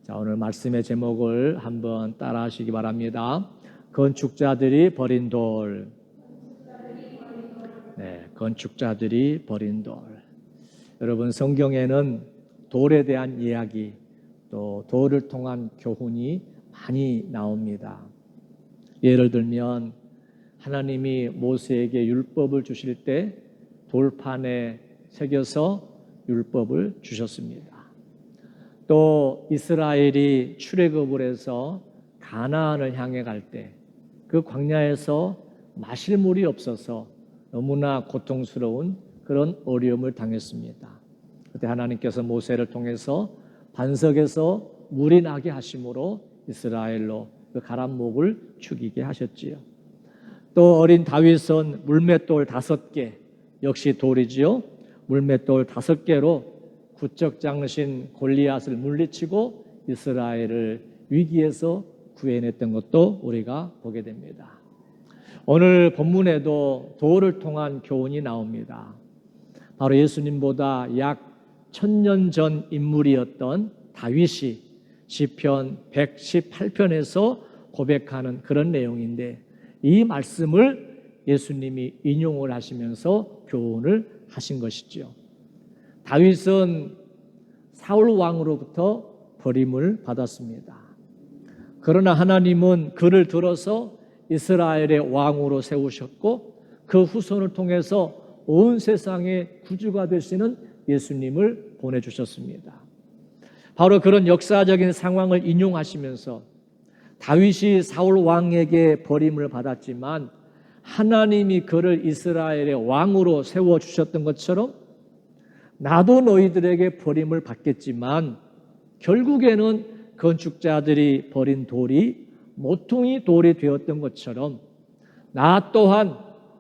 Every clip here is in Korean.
자, 오늘 말씀의 제목을 한번 따라 하시기 바랍니다. 건축자들이 버린 돌. 네, 건축자들이 버린 돌. 여러분, 성경에는 돌에 대한 이야기, 또 돌을 통한 교훈이 많이 나옵니다. 예를 들면 하나님이 모세에게 율법을 주실 때 돌판에 새겨서 율법을 주셨습니다. 또 이스라엘이 출애굽을 해서 가나안을 향해 갈 때 그 광야에서 마실 물이 없어서 너무나 고통스러운 그런 어려움을 당했습니다. 그때 하나님께서 모세를 통해서 반석에서 물이 나게 하심으로 이스라엘로 그 가람목을 죽이게 하셨지요. 또 어린 다윗은 물맷돌 5개, 역시 돌이지요. 물맷돌 5개로 구적 장신 골리앗을 물리치고 이스라엘을 위기에서 구해냈던 것도 우리가 보게 됩니다. 오늘 본문에도 돌을 통한 교훈이 나옵니다. 바로 예수님보다 약 1000년 전 인물이었던 다윗이 시편 118편에서 고백하는 그런 내용인데, 이 말씀을 예수님이 인용을 하시면서 교훈을 하신 것이죠. 다윗은 사울 왕으로부터 버림을 받았습니다. 그러나 하나님은 그를 들어서 이스라엘의 왕으로 세우셨고, 그 후손을 통해서 온 세상의 구주가 되시는 예수님을 보내주셨습니다. 바로 그런 역사적인 상황을 인용하시면서 다윗이 사울 왕에게 버림을 받았지만 하나님이 그를 이스라엘의 왕으로 세워주셨던 것처럼 나도 너희들에게 버림을 받겠지만 결국에는 건축자들이 버린 돌이 모퉁이 돌이 되었던 것처럼 나 또한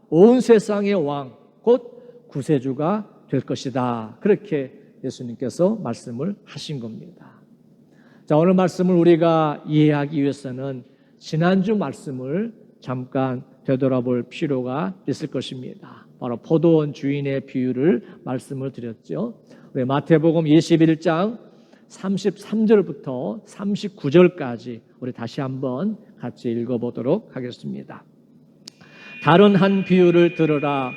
온 세상의 왕, 곧 구세주가 될 것이다. 그렇게 예수님께서 말씀을 하신 겁니다. 자, 오늘 말씀을 우리가 이해하기 위해서는 지난주 말씀을 잠깐 되돌아볼 필요가 있을 것입니다. 바로 포도원 주인의 비유를 말씀을 드렸죠. 우리 마태복음 21장 33절부터 39절까지 우리 다시 한번 같이 읽어보도록 하겠습니다. 다른 한 비유를 들으라.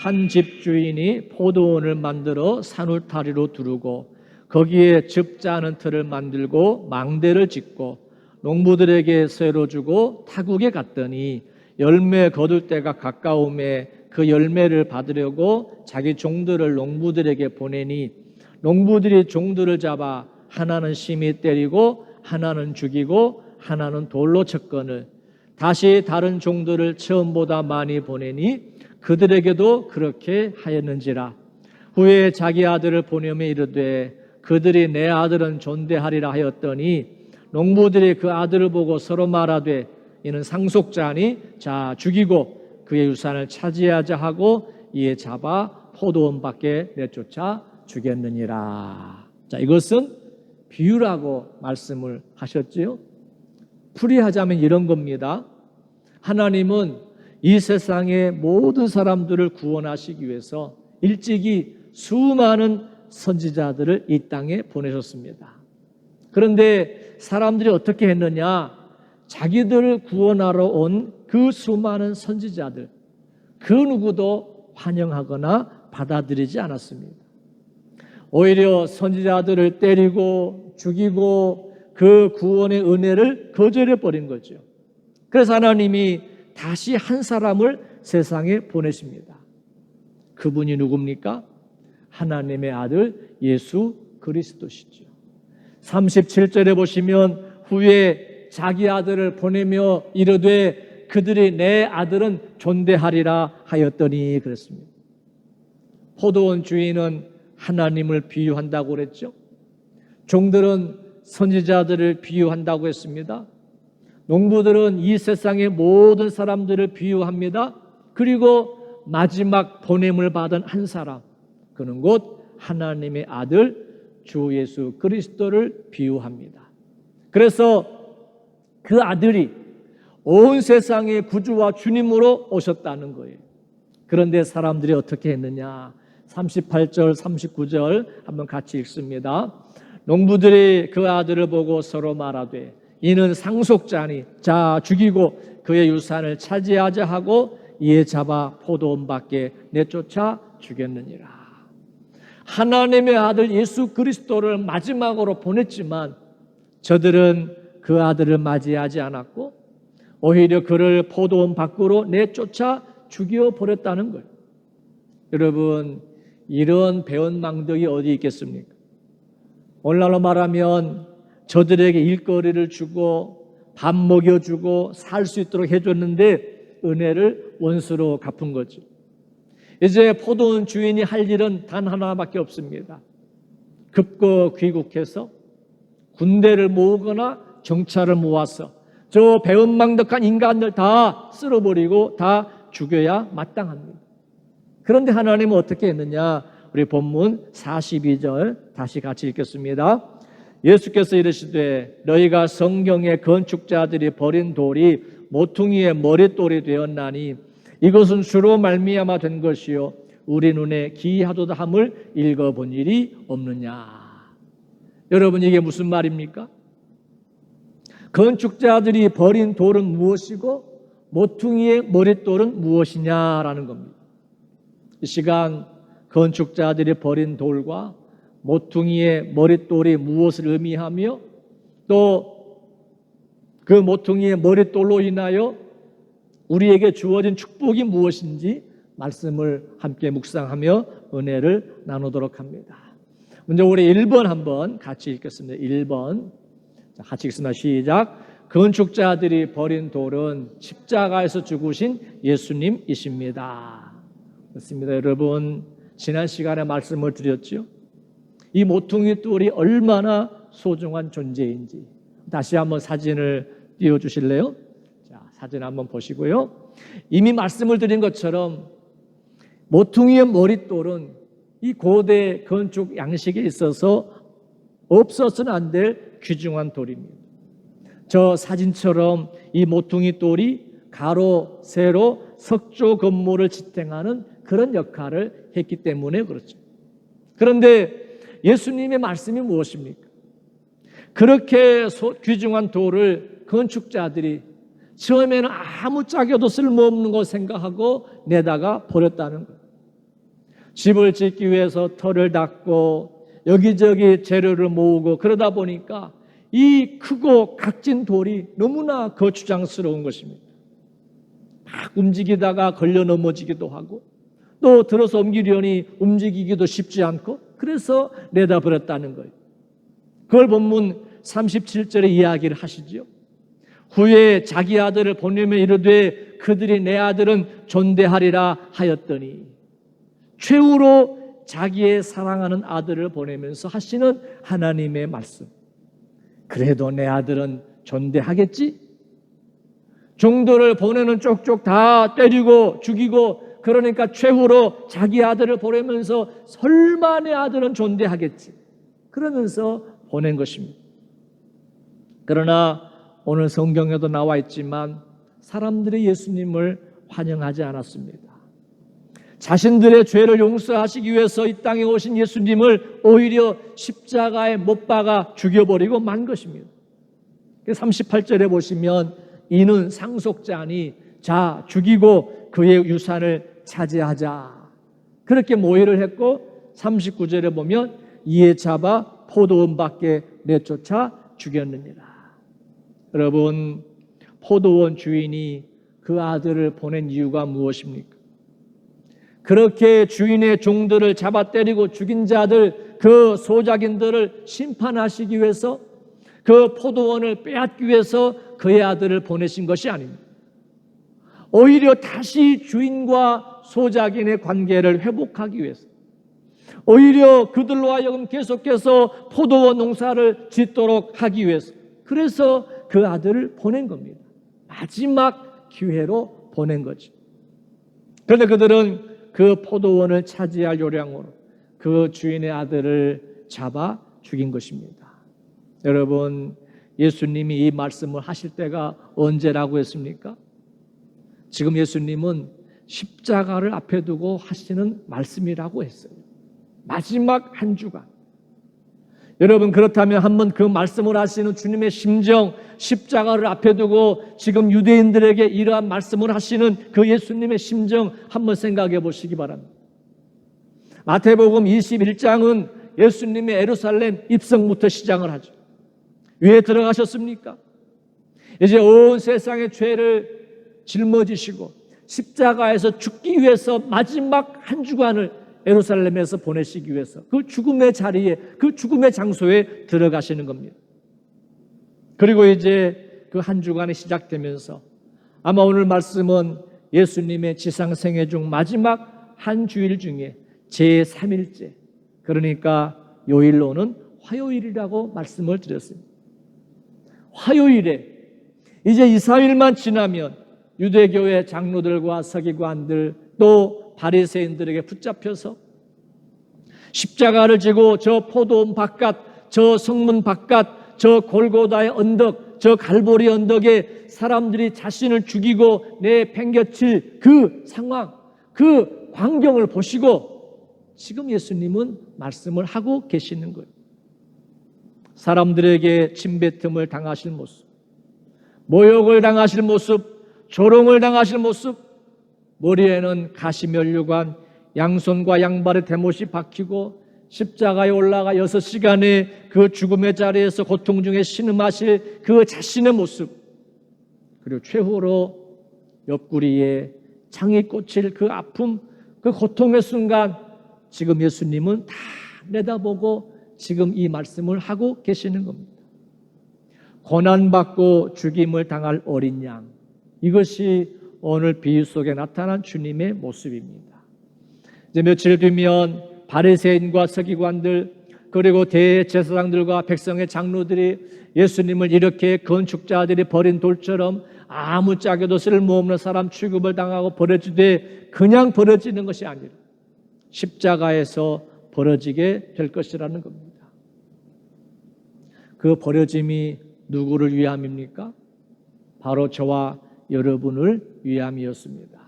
한 집 주인이 포도원을 만들어 산울타리로 두르고 거기에 즙 짜는 틀을 만들고 망대를 짓고 농부들에게 쇠로 주고 타국에 갔더니 열매 거둘 때가 가까움에 그 열매를 받으려고 자기 종들을 농부들에게 보내니 농부들이 종들을 잡아 하나는 심히 때리고 하나는 죽이고 하나는 돌로 쳤거늘 다시 다른 종들을 처음보다 많이 보내니 그들에게도 그렇게 하였는지라. 후에 자기 아들을 보내며 이르되 그들이 내 아들은 존대하리라 하였더니 농부들이 그 아들을 보고 서로 말하되 이는 상속자니 자 죽이고 그의 유산을 차지하자 하고 이에 잡아 포도원 밖에 내쫓아 죽였느니라. 자, 이것은 비유라고 말씀을 하셨지요. 풀이하자면 이런 겁니다. 하나님은 이 세상의 모든 사람들을 구원하시기 위해서 일찍이 수많은 선지자들을 이 땅에 보내셨습니다. 그런데 사람들이 어떻게 했느냐? 자기들을 구원하러 온 그 수많은 선지자들, 그 누구도 환영하거나 받아들이지 않았습니다. 오히려 선지자들을 때리고 죽이고 그 구원의 은혜를 거절해 버린 거죠. 그래서 하나님이 다시 한 사람을 세상에 보내십니다. 그분이 누굽니까? 하나님의 아들 예수 그리스도시죠. 37절에 보시면 후에 자기 아들을 보내며 이르되 그들이 내 아들은 존대하리라 하였더니 그랬습니다. 포도원 주인은 하나님을 비유한다고 그랬죠. 종들은 선지자들을 비유한다고 했습니다. 농부들은 이 세상의 모든 사람들을 비유합니다. 그리고 마지막 보냄을 받은 한 사람, 그는 곧 하나님의 아들 주 예수 그리스도를 비유합니다. 그래서 그 아들이 온 세상의 구주와 주님으로 오셨다는 거예요. 그런데 사람들이 어떻게 했느냐? 38절, 39절 한번 같이 읽습니다. 농부들이 그 아들을 보고 서로 말하되 이는 상속자니 자 죽이고 그의 유산을 차지하자 하고 이에 잡아 포도원 밖에 내쫓아 죽였느니라. 하나님의 아들 예수 그리스도를 마지막으로 보냈지만 저들은 그 아들을 맞이하지 않았고 오히려 그를 포도원 밖으로 내쫓아 죽여버렸다는 거예요. 여러분, 이런 배은망덕이 어디 있겠습니까? 오늘날로 말하면 저들에게 일거리를 주고 밥 먹여주고 살 수 있도록 해줬는데 은혜를 원수로 갚은 거죠. 이제 포도원 주인이 할 일은 단 하나밖에 없습니다. 급거 귀국해서 군대를 모으거나 경찰을 모아서 저 배은망덕한 인간들 다 쓸어버리고 다 죽여야 마땅합니다. 그런데 하나님은 어떻게 했느냐? 우리 본문 42절 다시 같이 읽겠습니다. 예수께서 이르시되 너희가 성경의 건축자들이 버린 돌이 모퉁이의 머릿돌이 되었나니 이것은 주로 말미암아 된 것이요 우리 눈에 기이하도다 함을 읽어본 일이 없느냐. 여러분, 이게 무슨 말입니까? 건축자들이 버린 돌은 무엇이고 모퉁이의 머릿돌은 무엇이냐라는 겁니다. 이 시간 건축자들이 버린 돌과 모퉁이의 머릿돌이 무엇을 의미하며 또 그 모퉁이의 머릿돌로 인하여 우리에게 주어진 축복이 무엇인지 말씀을 함께 묵상하며 은혜를 나누도록 합니다. 먼저 우리 1번 한번 같이 읽겠습니다. 1번 같이 읽습니다. 시작. 건축자들이 버린 돌은 십자가에서 죽으신 예수님이십니다. 그렇습니다. 여러분, 지난 시간에 말씀을 드렸죠. 이 모퉁이 돌이 얼마나 소중한 존재인지 다시 한번 사진을 띄워주실래요? 자, 사진 한번 보시고요. 이미 말씀을 드린 것처럼 모퉁이의 머릿돌은 이 고대 건축 양식에 있어서 없어서는 안 될 귀중한 돌입니다. 저 사진처럼 이 모퉁이 돌이 가로, 세로, 석조 건물을 지탱하는 그런 역할을 했기 때문에 그렇죠. 그런데 예수님의 말씀이 무엇입니까? 그렇게 귀중한 돌을 건축자들이 처음에는 아무짝에도 쓸모없는 거 생각하고 내다가 버렸다는 거예요. 집을 짓기 위해서 터를 닦고 여기저기 재료를 모으고 그러다 보니까 이 크고 각진 돌이 너무나 거추장스러운 것입니다. 막 움직이다가 걸려 넘어지기도 하고 또 들어서 옮기려니 움직이기도 쉽지 않고 그래서 내다 버렸다는 거예요. 그걸 본문 37절에 이야기를 하시죠. 후에 자기 아들을 보내며 이르되 그들이 내 아들은 존대하리라 하였더니 최후로 자기의 사랑하는 아들을 보내면서 하시는 하나님의 말씀. 그래도 내 아들은 존대하겠지? 종들을 보내는 쪽쪽 다 때리고 죽이고 그러니까 최후로 자기 아들을 보내면서 설마 내 아들은 존대하겠지? 그러면서 보낸 것입니다. 그러나 오늘 성경에도 나와 있지만 사람들이 예수님을 환영하지 않았습니다. 자신들의 죄를 용서하시기 위해서 이 땅에 오신 예수님을 오히려 십자가에 못 박아 죽여버리고 만 것입니다. 38절에 보시면 이는 상속자니 자 죽이고 그의 유산을 차지하자 그렇게 모의를 했고 39절에 보면 이에 잡아 포도원 밖에 내쫓아 죽였느니라. 여러분, 포도원 주인이 그 아들을 보낸 이유가 무엇입니까? 그렇게 주인의 종들을 잡아 때리고 죽인 자들, 그 소작인들을 심판하시기 위해서 그 포도원을 빼앗기 위해서 그의 아들을 보내신 것이 아닙니다. 오히려 다시 주인과 소작인의 관계를 회복하기 위해서 오히려 그들로 하여금 계속해서 포도원 농사를 짓도록 하기 위해서 그래서 그 아들을 보낸 겁니다. 마지막 기회로 보낸 거죠. 그런데 그들은 그 포도원을 차지할 요량으로 그 주인의 아들을 잡아 죽인 것입니다. 여러분, 예수님이 이 말씀을 하실 때가 언제라고 했습니까? 지금 예수님은 십자가를 앞에 두고 하시는 말씀이라고 했어요. 마지막 한 주간. 여러분, 그렇다면 한번 그 말씀을 하시는 주님의 심정, 십자가를 앞에 두고 지금 유대인들에게 이러한 말씀을 하시는 그 예수님의 심정 한번 생각해 보시기 바랍니다. 마태복음 21장은 예수님의 예루살렘 입성부터 시작을 하죠. 왜 들어가셨습니까? 이제 온 세상의 죄를 짊어지시고 십자가에서 죽기 위해서 마지막 한 주간을 예루살렘에서 보내시기 위해서 그 죽음의 자리에, 그 죽음의 장소에 들어가시는 겁니다. 그리고 이제 그 한 주간이 시작되면서 아마 오늘 말씀은 예수님의 지상 생애 중 마지막 한 주일 중에 제3일째, 그러니까 요일로는 화요일이라고 말씀을 드렸습니다. 화요일에 이제 2, 3일만 지나면 유대교의 장로들과 서기관들 또 바리새인들에게 붙잡혀서 십자가를 지고 저 포도원 바깥, 저 성문 바깥, 저 골고다의 언덕, 저 갈보리 언덕에 사람들이 자신을 죽이고 내팽개칠 그 상황, 그 광경을 보시고 지금 예수님은 말씀을 하고 계시는 거예요. 사람들에게 침뱉음을 당하실 모습, 모욕을 당하실 모습, 조롱을 당하실 모습, 머리에는 가시면류관, 양손과 양발에 대못이 박히고 십자가에 올라가 6시간의 그 죽음의 자리에서 고통 중에 신음하실 그 자신의 모습, 그리고 최후로 옆구리에 창이 꽂힐 그 아픔, 그 고통의 순간 지금 예수님은 다 내다보고 지금 이 말씀을 하고 계시는 겁니다. 고난받고 죽임을 당할 어린 양, 이것이 오늘 비유 속에 나타난 주님의 모습입니다. 이제 며칠 뒤면 바리새인과 서기관들 그리고 대제사장들과 백성의 장로들이 예수님을 이렇게 건축자들이 버린 돌처럼 아무짝에도 쓸모없는 사람 취급을 당하고 버려지되 그냥 버려지는 것이 아니라 십자가에서 버려지게 될 것이라는 겁니다. 그 버려짐이 누구를 위함입니까? 바로 저와 여러분을 위함이었습니다.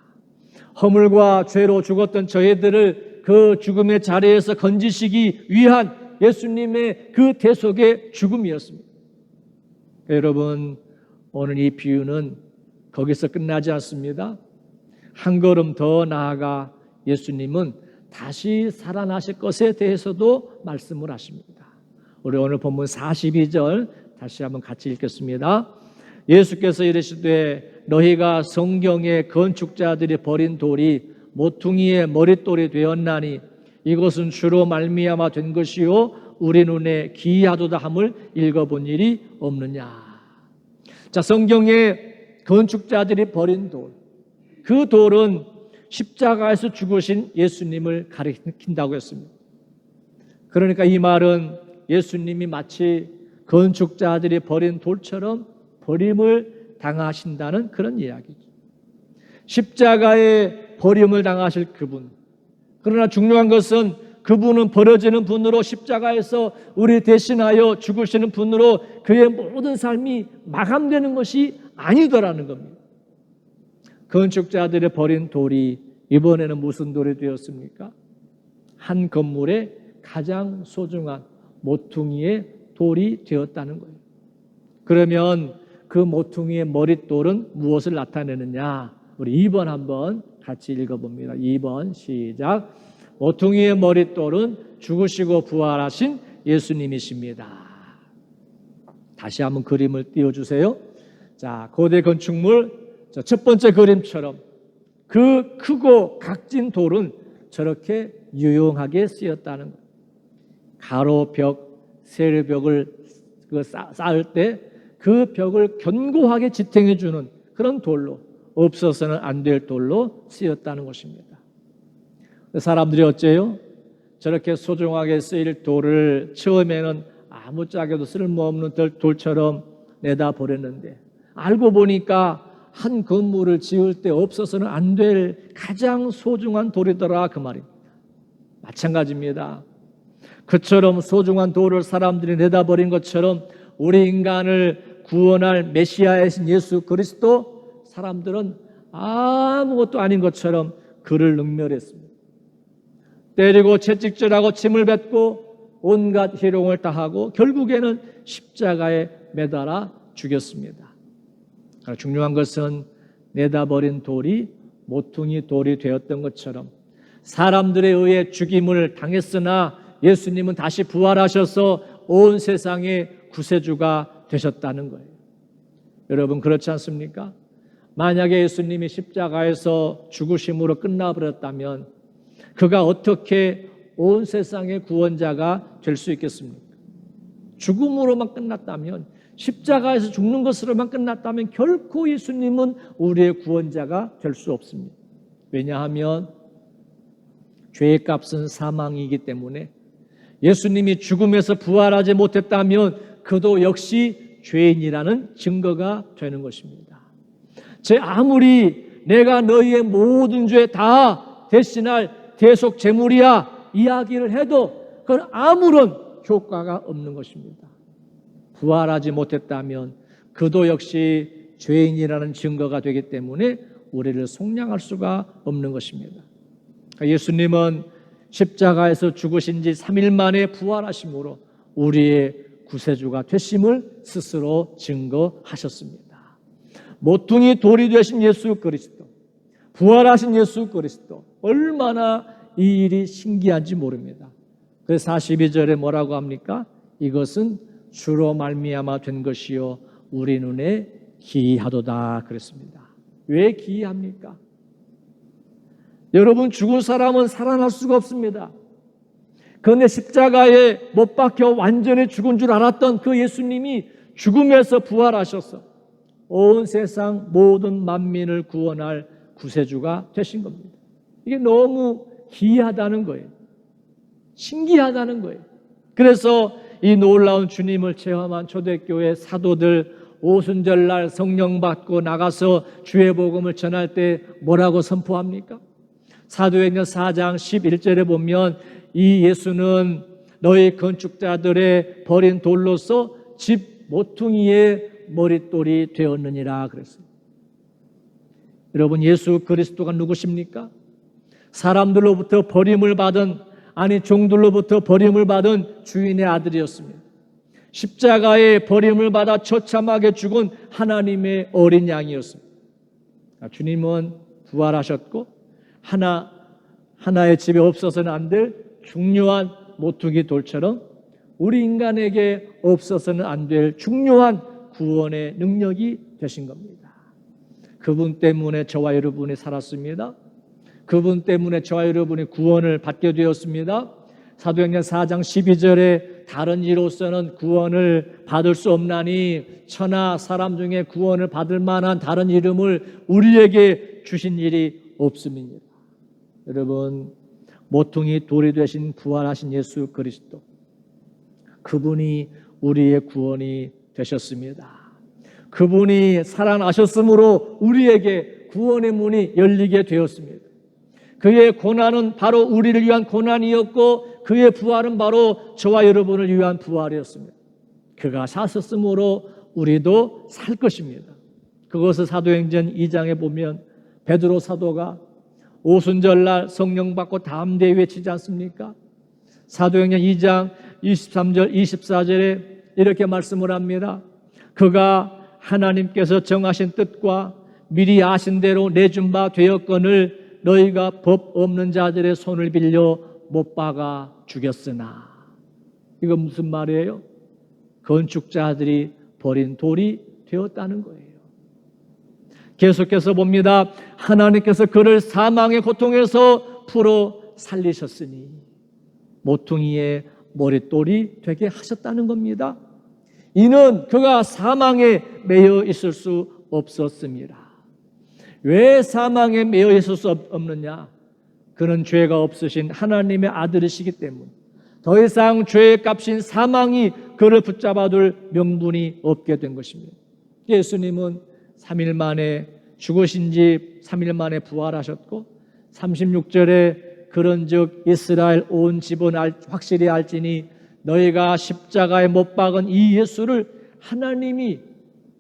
허물과 죄로 죽었던 저희들을 그 죽음의 자리에서 건지시기 위한 예수님의 그 대속의 죽음이었습니다. 여러분, 오늘 이 비유는 거기서 끝나지 않습니다. 한 걸음 더 나아가 예수님은 다시 살아나실 것에 대해서도 말씀을 하십니다. 우리 오늘 본문 42절 다시 한번 같이 읽겠습니다. 예수께서 이르시되 너희가 성경의 건축자들이 버린 돌이 모퉁이의 머릿돌이 되었나니 이것은 주로 말미암아 된 것이요 우리 눈에 기이하도다 함을 읽어본 일이 없느냐. 자, 성경의 건축자들이 버린 돌, 그 돌은 십자가에서 죽으신 예수님을 가리킨다고 했습니다. 그러니까 이 말은 예수님이 마치 건축자들이 버린 돌처럼 버림을 당하신다는 그런 이야기죠. 십자가에 버림을 당하실 그분, 그러나 중요한 것은 그분은 버려지는 분으로 십자가에서 우리 대신하여 죽으시는 분으로 그의 모든 삶이 마감되는 것이 아니더라는 겁니다. 건축자들이 버린 돌이 이번에는 무슨 돌이 되었습니까? 한 건물의 가장 소중한 모퉁이의 돌이 되었다는 거예요. 그러면 그 모퉁이의 머릿돌은 무엇을 나타내느냐? 우리 2번 한번 같이 읽어봅니다. 2번 시작. 모퉁이의 머릿돌은 죽으시고 부활하신 예수님이십니다. 다시 한번 그림을 띄워주세요. 자, 고대 건축물 첫 번째 그림처럼 그 크고 각진 돌은 저렇게 유용하게 쓰였다는 거예요. 가로벽, 세르벽을 쌓을 때 그 벽을 견고하게 지탱해주는 그런 돌로, 없어서는 안 될 돌로 쓰였다는 것입니다. 사람들이 어째요? 저렇게 소중하게 쓰일 돌을 처음에는 아무짝에도 쓸모없는 돌처럼 내다 버렸는데 알고 보니까 한 건물을 지을 때 없어서는 안 될 가장 소중한 돌이더라, 그 말입니다. 마찬가지입니다. 그처럼 소중한 돌을 사람들이 내다버린 것처럼 우리 인간을 구원할 메시아이신 예수 그리스도, 사람들은 아무것도 아닌 것처럼 그를 능멸했습니다. 때리고 채찍질하고 침을 뱉고 온갖 희롱을 다하고 결국에는 십자가에 매달아 죽였습니다. 중요한 것은 내다버린 돌이 모퉁이 돌이 되었던 것처럼 사람들에 의해 죽임을 당했으나 예수님은 다시 부활하셔서 온 세상의 구세주가 되셨다는 거예요. 여러분, 그렇지 않습니까? 만약에 예수님이 십자가에서 죽으심으로 끝나버렸다면 그가 어떻게 온 세상의 구원자가 될 수 있겠습니까? 죽음으로만 끝났다면, 십자가에서 죽는 것으로만 끝났다면 결코 예수님은 우리의 구원자가 될 수 없습니다. 왜냐하면 죄의 값은 사망이기 때문에 예수님이 죽음에서 부활하지 못했다면 그도 역시 죄인이라는 증거가 되는 것입니다. 아무리 내가 너희의 모든 죄 다 대신할 대속 제물이야 이야기를 해도 그건 아무런 효과가 없는 것입니다. 부활하지 못했다면 그도 역시 죄인이라는 증거가 되기 때문에 우리를 속량할 수가 없는 것입니다. 예수님은 십자가에서 죽으신 지 3일 만에 부활하심으로 우리의 구세주가 되심을 스스로 증거하셨습니다. 모퉁이 돌이 되신 예수 그리스도, 부활하신 예수 그리스도, 얼마나 이 일이 신기한지 모릅니다. 그래서 42절에 뭐라고 합니까? 이것은 주로 말미암아 된 것이요 우리 눈에 기이하도다 그랬습니다. 왜 기이합니까? 여러분, 죽은 사람은 살아날 수가 없습니다. 그런데 십자가에 못 박혀 완전히 죽은 줄 알았던 그 예수님이 죽음에서 부활하셔서 온 세상 모든 만민을 구원할 구세주가 되신 겁니다. 이게 너무 기이하다는 거예요. 신기하다는 거예요. 그래서 이 놀라운 주님을 체험한 초대교회 사도들 오순절날 성령 받고 나가서 주의 복음을 전할 때 뭐라고 선포합니까? 사도행전 4장 11절에 보면 이 예수는 너희 건축자들의 버린 돌로서 집 모퉁이의 머릿돌이 되었느니라 그랬어요. 여러분, 예수 그리스도가 누구십니까? 사람들로부터 버림을 받은, 종들로부터 버림을 받은 주인의 아들이었습니다. 십자가에 버림을 받아 처참하게 죽은 하나님의 어린 양이었습니다. 주님은 부활하셨고 하나의 집에 없어서는 안 될 중요한 모퉁이 돌처럼 우리 인간에게 없어서는 안 될 중요한 구원의 능력이 되신 겁니다. 그분 때문에 저와 여러분이 살았습니다. 그분 때문에 저와 여러분이 구원을 받게 되었습니다. 사도행전 4장 12절에 다른 이로서는 구원을 받을 수 없나니 천하 사람 중에 구원을 받을 만한 다른 이름을 우리에게 주신 일이 없음이니라. 여러분, 모퉁이 돌이 되신 부활하신 예수 그리스도, 그분이 우리의 구원이 되셨습니다. 그분이 살아나셨으므로 우리에게 구원의 문이 열리게 되었습니다. 그의 고난은 바로 우리를 위한 고난이었고 그의 부활은 바로 저와 여러분을 위한 부활이었습니다. 그가 사셨으므로 우리도 살 것입니다. 그것을 사도행전 2장에 보면 베드로 사도가 오순절날 성령 받고 담대히 외치지 않습니까? 사도행전 2장 23절 24절에 이렇게 말씀을 합니다. 그가 하나님께서 정하신 뜻과 미리 아신 대로 내준 바 되었거늘 너희가 법 없는 자들의 손을 빌려 못 박아 죽였으나. 이거 무슨 말이에요? 건축자들이 버린 돌이 되었다는 거예요. 계속해서 봅니다. 하나님께서 그를 사망의 고통에서 풀어 살리셨으니 모퉁이의 머릿돌이 되게 하셨다는 겁니다. 이는 그가 사망에 매여 있을 수 없었습니다. 왜 사망에 매여 있을 수 없느냐? 그는 죄가 없으신 하나님의 아들이시기 때문에 더 이상 죄의 값인 사망이 그를 붙잡아둘 명분이 없게 된 것입니다. 예수님은 3일 만에 죽으신 지 3일 만에 부활하셨고 36절에 그런즉 이스라엘 온 집은 확실히 알지니 너희가 십자가에 못 박은 이 예수를 하나님이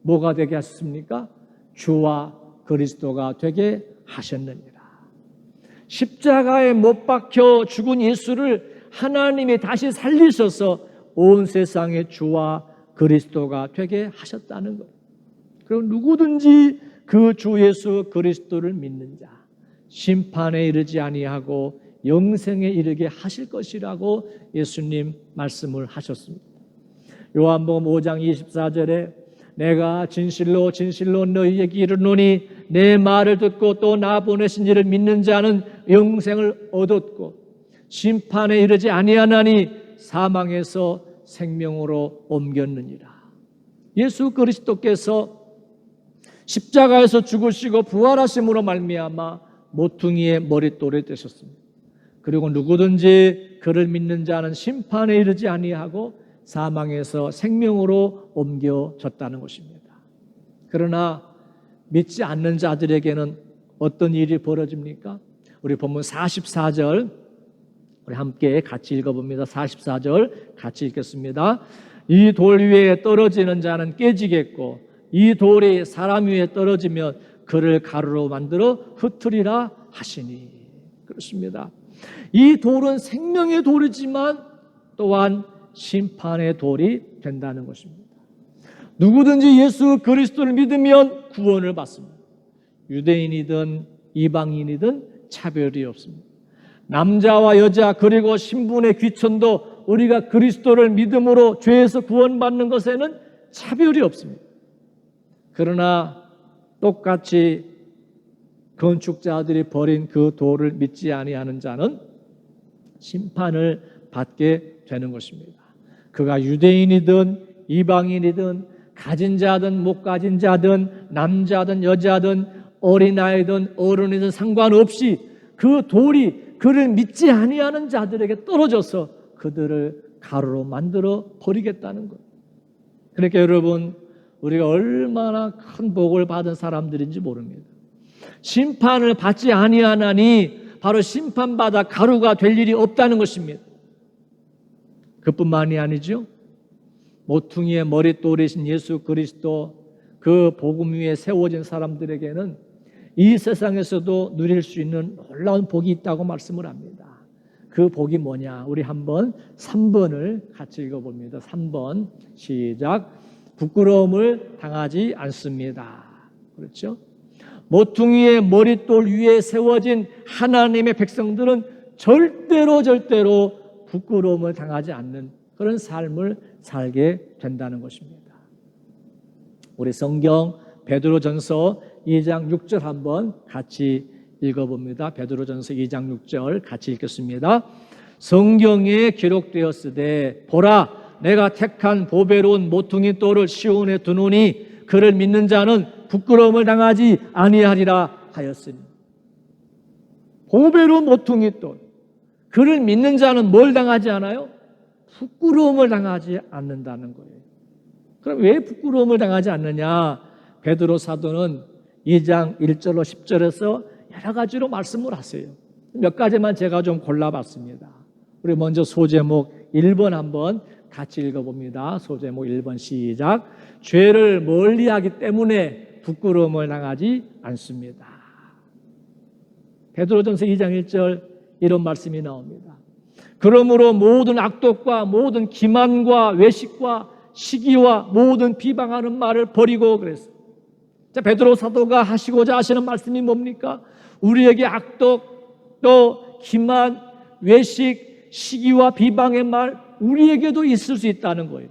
뭐가 되게 하셨습니까? 주와 그리스도가 되게 하셨느니라. 십자가에 못 박혀 죽은 예수를 하나님이 다시 살리셔서 온 세상의 주와 그리스도가 되게 하셨다는 거예요. 그리고 누구든지 그 주 예수 그리스도를 믿는 자 심판에 이르지 아니하고 영생에 이르게 하실 것이라고 예수님 말씀을 하셨습니다. 요한복음 5장 24절에 내가 진실로 진실로 너희에게 이르노니 내 말을 듣고 또 나 보내신 이를 믿는 자는 영생을 얻었고 심판에 이르지 아니하나니 사망에서 생명으로 옮겼느니라. 예수 그리스도께서 십자가에서 죽으시고 부활하심으로 말미암아 모퉁이의 머릿돌이 되셨습니다. 그리고 누구든지 그를 믿는 자는 심판에 이르지 아니하고 사망에서 생명으로 옮겨졌다는 것입니다. 그러나 믿지 않는 자들에게는 어떤 일이 벌어집니까? 우리 본문 44절 우리 함께 같이 읽어봅니다. 44절 같이 읽겠습니다. 이 돌 위에 떨어지는 자는 깨지겠고 이 돌이 사람 위에 떨어지면 그를 가루로 만들어 흩으리라 하시니. 그렇습니다. 이 돌은 생명의 돌이지만 또한 심판의 돌이 된다는 것입니다. 누구든지 예수 그리스도를 믿으면 구원을 받습니다. 유대인이든 이방인이든 차별이 없습니다. 남자와 여자 그리고 신분의 귀천도 우리가 그리스도를 믿음으로 죄에서 구원받는 것에는 차별이 없습니다. 그러나 똑같이 건축자들이 버린 그 돌을 믿지 아니하는 자는 심판을 받게 되는 것입니다. 그가 유대인이든 이방인이든 가진 자든 못 가진 자든 남자든 여자든 어린아이든 어른이든 상관없이 그 돌이 그를 믿지 아니하는 자들에게 떨어져서 그들을 가루로 만들어 버리겠다는 것. 그러니까 여러분 우리가 얼마나 큰 복을 받은 사람들인지 모릅니다. 심판을 받지 아니하나니 바로 심판받아 가루가 될 일이 없다는 것입니다. 그뿐만이 아니죠. 모퉁이의 머릿돌이신 예수 그리스도 그 복음 위에 세워진 사람들에게는 이 세상에서도 누릴 수 있는 놀라운 복이 있다고 말씀을 합니다. 그 복이 뭐냐? 우리 한번 3번을 같이 읽어봅니다. 3번 시작. 부끄러움을 당하지 않습니다. 그렇죠? 모퉁이의 머릿돌 위에 세워진 하나님의 백성들은 절대로 부끄러움을 당하지 않는 그런 삶을 살게 된다는 것입니다. 우리 성경 베드로전서 2장 6절 한번 같이 읽어봅니다. 베드로전서 2장 6절 같이 읽겠습니다. 성경에 기록되었으되 보라 내가 택한 보배로운 모퉁이 돌을 시온에 두노니 그를 믿는 자는 부끄러움을 당하지 아니하리라 하였으니. 보배로운 모퉁이 돌 그를 믿는 자는 뭘 당하지 않아요? 부끄러움을 당하지 않는다는 거예요. 그럼 왜 부끄러움을 당하지 않느냐? 베드로 사도는 2장 1절로 10절에서 여러 가지로 말씀을 하세요. 몇 가지만 제가 좀 골라봤습니다. 우리 먼저 소제목 1번 한번 같이 읽어봅니다. 소제목 1번 시작. 죄를 멀리하기 때문에 부끄러움을 당하지 않습니다. 베드로전서 2장 1절 이런 말씀이 나옵니다. 그러므로 모든 악독과 모든 기만과 외식과 시기와 모든 비방하는 말을 버리고 그랬어요. 자, 베드로 사도가 하시고자 하시는 말씀이 뭡니까? 우리에게 악독, 또 기만, 외식, 시기와 비방의 말 우리에게도 있을 수 있다는 거예요.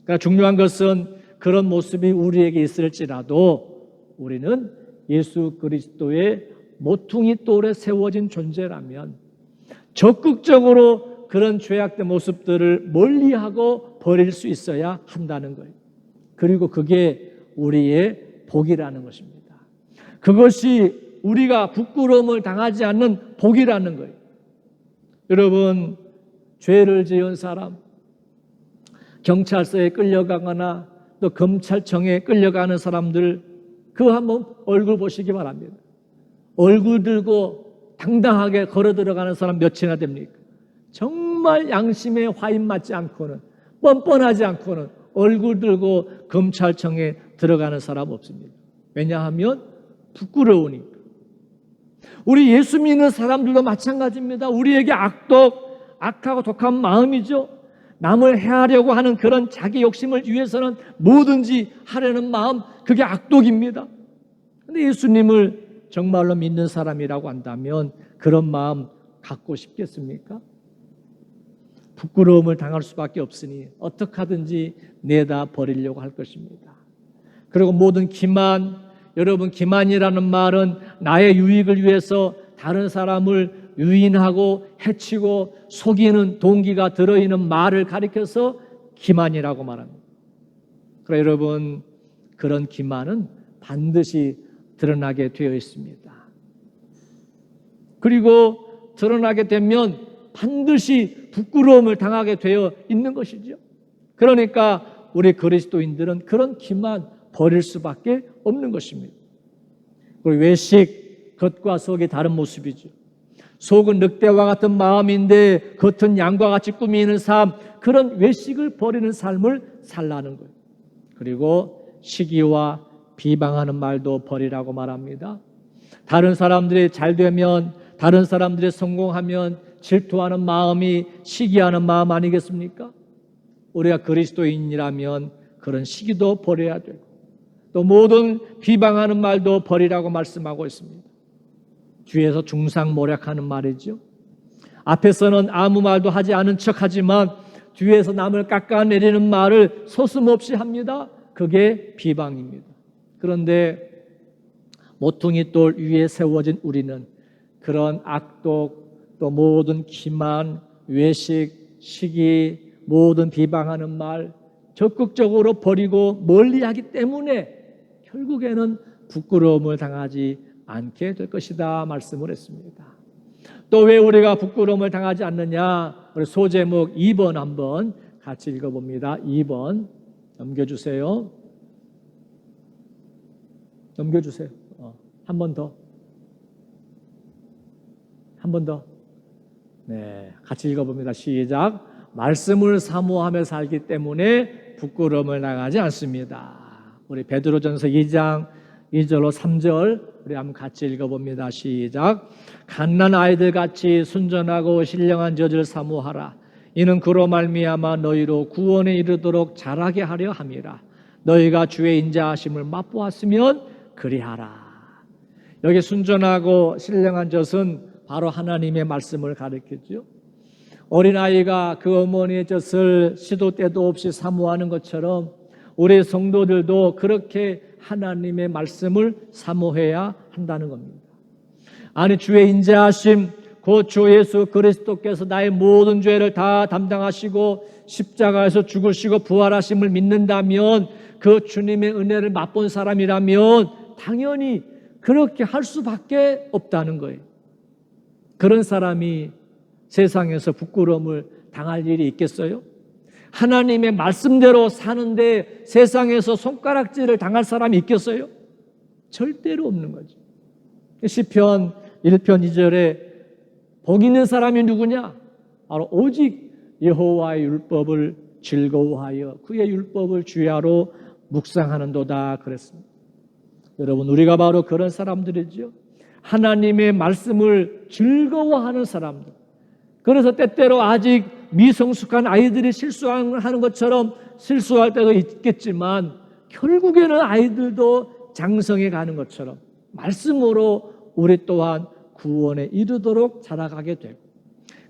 그러니까 중요한 것은 그런 모습이 우리에게 있을지라도 우리는 예수 그리스도의 모퉁이 돌에 세워진 존재라면 적극적으로 그런 죄악된 모습들을 멀리하고 버릴 수 있어야 한다는 거예요. 그리고 그게 우리의 복이라는 것입니다. 그것이 우리가 부끄러움을 당하지 않는 복이라는 거예요. 여러분, 죄를 지은 사람, 경찰서에 끌려가거나 또 검찰청에 끌려가는 사람들 그거 한번 얼굴 보시기 바랍니다. 얼굴 들고 당당하게 걸어 들어가는 사람 몇이나 됩니까? 정말 양심에 화인 맞지 않고는 뻔뻔하지 않고는 얼굴 들고 검찰청에 들어가는 사람 없습니다. 왜냐하면 부끄러우니까. 우리 예수 믿는 사람들도 마찬가지입니다. 우리에게 악독, 악하고 독한 마음이죠. 남을 해하려고 하는 그런 자기 욕심을 위해서는 뭐든지 하려는 마음, 그게 악독입니다. 근데 예수님을 정말로 믿는 사람이라고 한다면 그런 마음 갖고 싶겠습니까? 부끄러움을 당할 수밖에 없으니 어떻게 하든지 내다 버리려고 할 것입니다. 그리고 모든 기만, 여러분, 기만이라는 말은 나의 유익을 위해서 다른 사람을 유인하고 해치고 속이는 동기가 들어있는 말을 가리켜서 기만이라고 말합니다. 그러나 여러분, 그런 기만은 반드시 드러나게 되어 있습니다. 그리고 드러나게 되면 반드시 부끄러움을 당하게 되어 있는 것이죠. 그러니까 우리 그리스도인들은 그런 기만 버릴 수밖에 없는 것입니다. 그리고 외식, 겉과 속이 다른 모습이죠. 속은 늑대와 같은 마음인데 겉은 양과 같이 꾸미는 삶, 그런 외식을 버리는 삶을 살라는 거예요. 그리고 시기와 비방하는 말도 버리라고 말합니다. 다른 사람들이 잘 되면, 다른 사람들이 성공하면 질투하는 마음이 시기하는 마음 아니겠습니까? 우리가 그리스도인이라면 그런 시기도 버려야 되고, 또 모든 비방하는 말도 버리라고 말씀하고 있습니다. 뒤에서 중상모략하는 말이죠. 앞에서는 아무 말도 하지 않은 척하지만 뒤에서 남을 깎아내리는 말을 서슴없이 합니다. 그게 비방입니다. 그런데 모퉁이 돌 위에 세워진 우리는 그런 악독, 또 모든 기만, 외식, 시기, 모든 비방하는 말 적극적으로 버리고 멀리하기 때문에 결국에는 부끄러움을 당하지 않게 될 것이다 말씀을 했습니다. 또 왜 우리가 부끄러움을 당하지 않느냐? 우리 소제목 2번 한번 같이 읽어봅니다. 2번 넘겨주세요. 넘겨주세요. 한 번 더. 한 번 더. 네, 같이 읽어봅니다. 시작. 말씀을 사모하며 살기 때문에 부끄러움을 당하지 않습니다. 우리 베드로전서 2장 2절로 3절 우리 한번 같이 읽어봅니다. 시작. 갓난 아이들 같이 순전하고 신령한 젖을 사모하라. 이는 그로 말미암아 너희로 구원에 이르도록 자라게 하려 함이라. 너희가 주의 인자하심을 맛보았으면 그리하라. 여기 순전하고 신령한 젖은 바로 하나님의 말씀을 가리키죠. 어린아이가 그 어머니의 젖을 시도 때도 없이 사모하는 것처럼 우리 성도들도 그렇게 하나님의 말씀을 사모해야 한다는 겁니다. 아니, 주의 인자하심, 곧 주 예수 그리스도께서 나의 모든 죄를 다 담당하시고 십자가에서 죽으시고 부활하심을 믿는다면, 그 주님의 은혜를 맛본 사람이라면 당연히 그렇게 할 수밖에 없다는 거예요. 그런 사람이 세상에서 부끄러움을 당할 일이 있겠어요? 하나님의 말씀대로 사는데 세상에서 손가락질을 당할 사람이 있겠어요? 절대로 없는 거죠. 시편 1편 2절에 복 있는 사람이 누구냐? 바로 오직 여호와의 율법을 즐거워하여 그의 율법을 주야로 묵상하는도다 그랬습니다. 여러분, 우리가 바로 그런 사람들이죠. 하나님의 말씀을 즐거워하는 사람들. 그래서 때때로 아직 미성숙한 아이들이 실수하는 것처럼 실수할 때도 있겠지만 결국에는 아이들도 장성해 가는 것처럼 말씀으로 우리 또한 구원에 이르도록 자라가게 되고,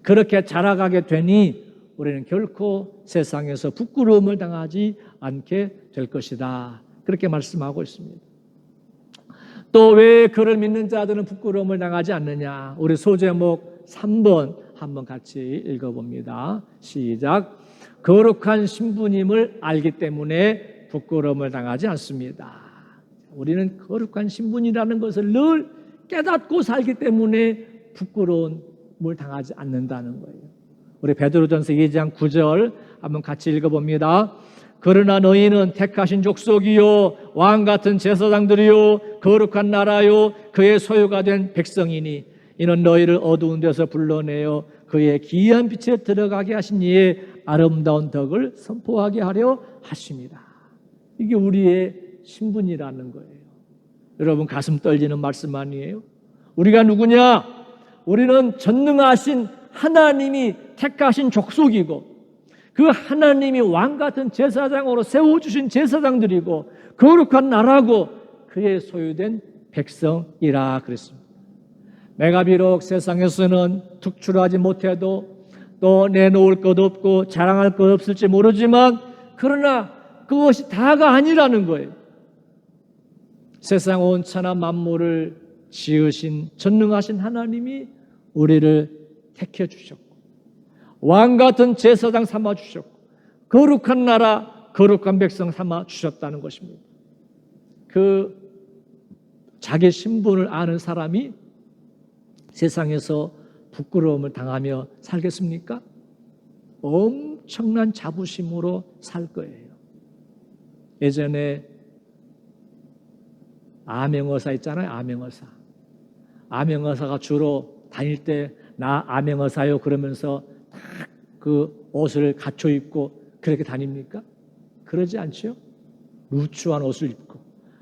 그렇게 자라가게 되니 우리는 결코 세상에서 부끄러움을 당하지 않게 될 것이다. 그렇게 말씀하고 있습니다. 또 왜 그를 믿는 자들은 부끄러움을 당하지 않느냐? 우리 소제목 3번 한번 같이 읽어봅니다. 시작. 거룩한 신부님을 알기 때문에 부끄러움을 당하지 않습니다. 우리는 거룩한 신분이라는 것을 늘 깨닫고 살기 때문에 부끄러움을 당하지 않는다는 거예요. 우리 베드로전서 2장 9절 한번 같이 읽어봅니다. 그러나 너희는 택하신 족속이요 왕 같은 제사장들이요 거룩한 나라요 그의 소유가 된 백성이니 이는 너희를 어두운 데서 불러내어 그의 기이한 빛에 들어가게 하신 이의 아름다운 덕을 선포하게 하려 하십니다. 이게 우리의 신분이라는 거예요. 여러분, 가슴 떨리는 말씀 아니에요? 우리가 누구냐? 우리는 전능하신 하나님이 택하신 족속이고 그 하나님이 왕같은 제사장으로 세워주신 제사장들이고 거룩한 나라고 그의 소유된 백성이라 그랬습니다. 내가 비록 세상에서는 특출하지 못해도 또 내놓을 것 없고 자랑할 것 없을지 모르지만 그러나 그것이 다가 아니라는 거예요. 세상 온천하 만물을 지으신 전능하신 하나님이 우리를 택해 주셨고 왕같은 제사장 삼아 주셨고 거룩한 나라 거룩한 백성 삼아 주셨다는 것입니다. 그 자기 신분을 아는 사람이 세상에서 부끄러움을 당하며 살겠습니까? 엄청난 자부심으로 살 거예요. 예전에 암행어사 있잖아요. 암행어사. 암행어사가 주로 다닐 때 나 암행어사요 그러면서 딱 그 옷을 갖춰 입고 그렇게 다닙니까? 그러지 않죠? 루추한 옷을 입고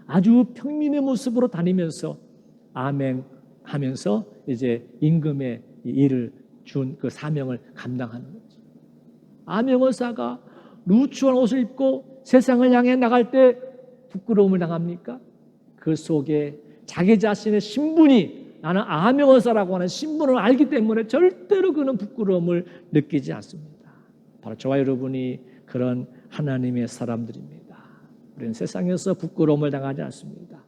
아주 평민의 모습으로 다니면서 암행하면서 이제 임금의 일을 준 그 사명을 감당하는 거죠. 암행어사가 루추한 옷을 입고 세상을 향해 나갈 때 부끄러움을 당합니까? 그 속에 자기 자신의 신분이 나는 암행어사라고 하는 신분을 알기 때문에 절대로 그는 부끄러움을 느끼지 않습니다. 바로 저와 여러분이 그런 하나님의 사람들입니다. 우리는 세상에서 부끄러움을 당하지 않습니다.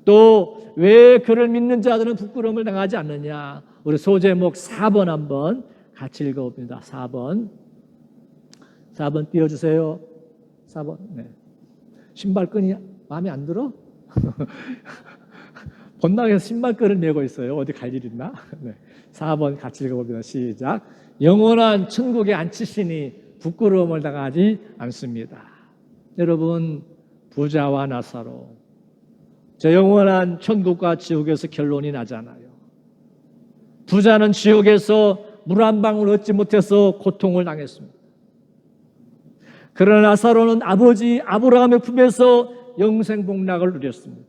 또 왜 그를 믿는 자들은 부끄러움을 당하지 않느냐? 우리 소제목 4번 한번 같이 읽어봅니다. 4번 띄워주세요. 4번. 네. 신발끈이 마음에 안 들어? 본당에서 신발끈을 메고 있어요. 어디 갈 일 있나? 네. 4번 같이 읽어봅니다. 시작. 영원한 천국에 앉히시니 부끄러움을 당하지 않습니다. 여러분, 부자와 나사로 저 영원한 천국과 지옥에서 결론이 나잖아요. 부자는 지옥에서 물 한 방울 얻지 못해서 고통을 당했습니다. 그러나 나사로는 아버지 아브라함의 품에서 영생 복락을 누렸습니다.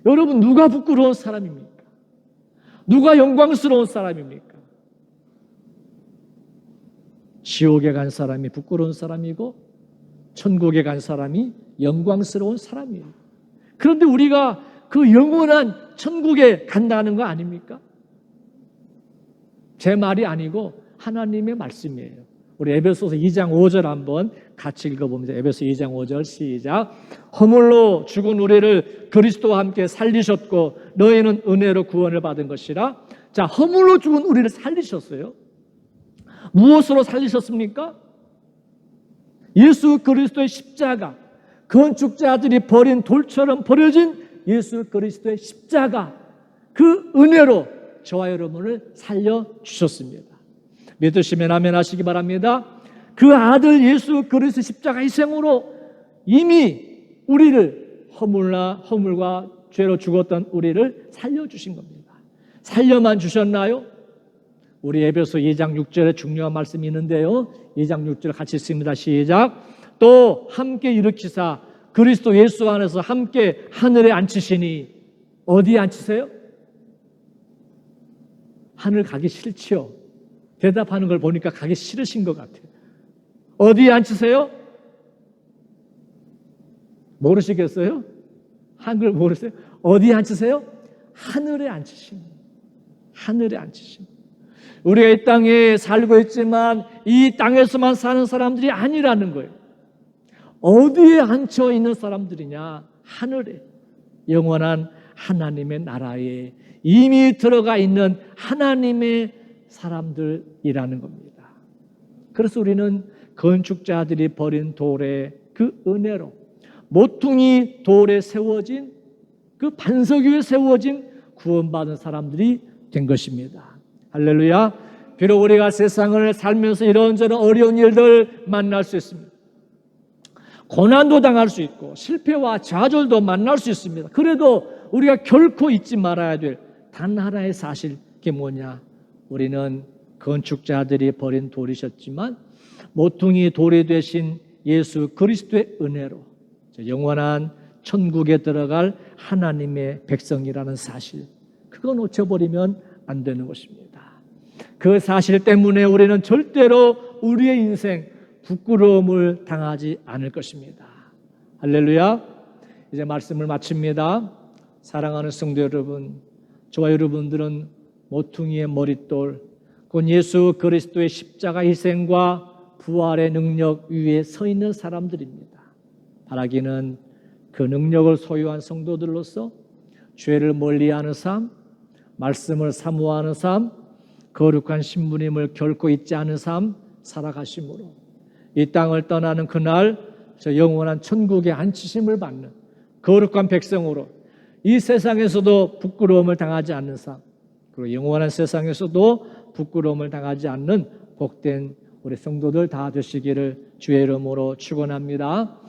여러분, 누가 부끄러운 사람입니까? 누가 영광스러운 사람입니까? 지옥에 간 사람이 부끄러운 사람이고 천국에 간 사람이 영광스러운 사람이에요. 그런데 우리가 그 영원한 천국에 간다는 거 아닙니까? 제 말이 아니고 하나님의 말씀이에요. 우리 에베소서 2장 5절 한번 같이 읽어봅니다. 에베소 2장 5절 시작. 허물로 죽은 우리를 그리스도와 함께 살리셨고 너희는 은혜로 구원을 받은 것이라. 자, 허물로 죽은 우리를 살리셨어요. 무엇으로 살리셨습니까? 예수 그리스도의 십자가, 건축자들이 버린 돌처럼 버려진 예수 그리스도의 십자가, 그 은혜로 저와 여러분을 살려주셨습니다. 믿으시면 아멘 하시기 바랍니다. 그 아들 예수 그리스도 십자가 희생으로 이미 우리를 허물과 죄로 죽었던 우리를 살려주신 겁니다. 살려만 주셨나요? 우리 에베소 2장 6절에 중요한 말씀이 있는데요. 2장 6절 같이 읽습니다. 시작. 또 함께 일으키사 그리스도 예수 안에서 함께 하늘에 앉히시니. 어디에 앉히세요? 하늘 가기 싫지요? 대답하는 걸 보니까 가기 싫으신 것 같아요. 어디에 앉히세요? 모르시겠어요? 한글 모르세요? 어디에 앉히세요? 하늘에 앉히시니. 하늘에 앉히시니. 우리가 이 땅에 살고 있지만 이 땅에서만 사는 사람들이 아니라는 거예요. 어디에 앉혀 있는 사람들이냐? 하늘에, 영원한 하나님의 나라에 이미 들어가 있는 하나님의 사람들이라는 겁니다. 그래서 우리는 건축자들이 버린 돌의 그 은혜로 모퉁이 돌에 세워진 그 반석 위에 세워진 구원받은 사람들이 된 것입니다. 할렐루야. 비록 우리가 세상을 살면서 이런저런 어려운 일들 만날 수 있습니다. 고난도 당할 수 있고 실패와 좌절도 만날 수 있습니다. 그래도 우리가 결코 잊지 말아야 될 단 하나의 사실, 그게 뭐냐? 우리는 건축자들이 버린 돌이셨지만 모퉁이 돌이 되신 예수 그리스도의 은혜로 영원한 천국에 들어갈 하나님의 백성이라는 사실, 그거 놓쳐버리면 안 되는 것입니다. 그 사실 때문에 우리는 절대로 우리의 인생 부끄러움을 당하지 않을 것입니다. 할렐루야. 이제 말씀을 마칩니다. 사랑하는 성도 여러분, 저와 여러분들은 모퉁이의 머릿돌, 곧 예수 그리스도의 십자가 희생과 부활의 능력 위에 서 있는 사람들입니다. 바라기는 그 능력을 소유한 성도들로서 죄를 멀리하는 삶, 말씀을 사모하는 삶, 거룩한 신부님을 결코 잊지 않은 삶 살아가심으로 이 땅을 떠나는 그날 저 영원한 천국에 앉히심을 받는 거룩한 백성으로 이 세상에서도 부끄러움을 당하지 않는 삶, 그리고 영원한 세상에서도 부끄러움을 당하지 않는 복된 우리 성도들 다 되시기를 주의 이름으로 축원합니다.